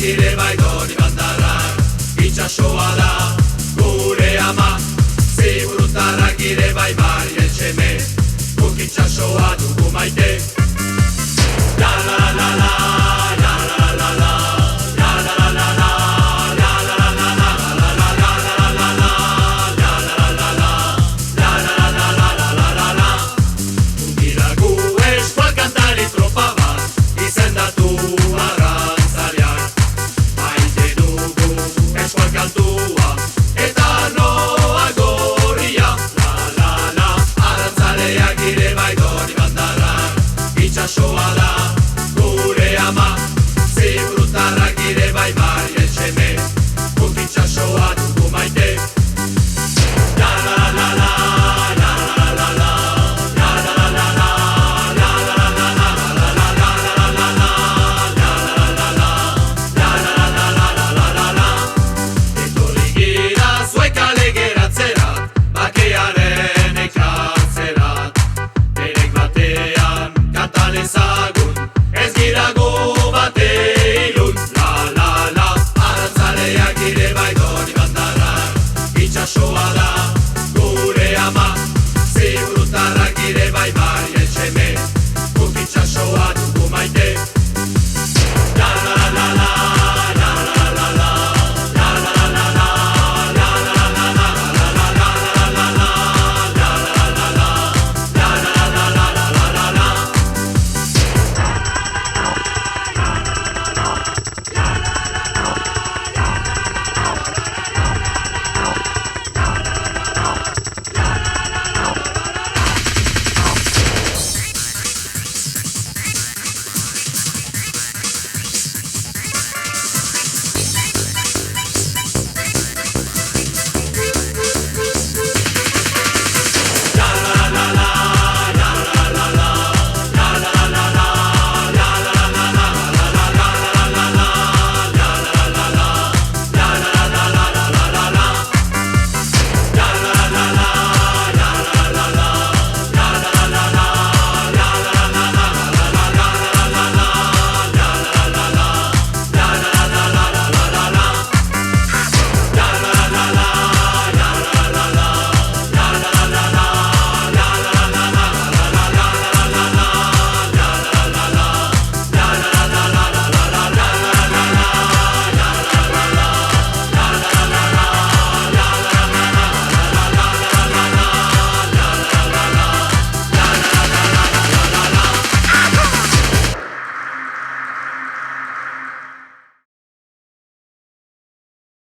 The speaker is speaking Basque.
ire bai dori bandarrak, itxasoa da gure ama. Ziburutarrak ire bai bari etxeme, guk itxasoa dugu maite. La la la la, la la la la, la la la la, la la la la, la la la la, la la la la, la la la la. Gira gu eskual kantari tropa bat, izendatu arrantzaleak. Maite dugu eskual kantua, eta noa gorria. La la la, arrantzaleak ire bai dori bandarrak, itxasoa da gure ama. Ziburutarrak ire bai bari etxeme, guk itxasoa dugu maite. La la la la, la la la la, la la la la, la la la la, la la la la, la la la la, la la la la. Etorri gira zuek alegeratzera, bakearen ekartzerat. Derek batean kantan ezagun, ez gira gu bate ilun. La la la, arrantzaleak ire bai dori bandarrak, itxasoa da gure ama. Ziburutarrak ire bai bari etxeme, guk itxasoa dugu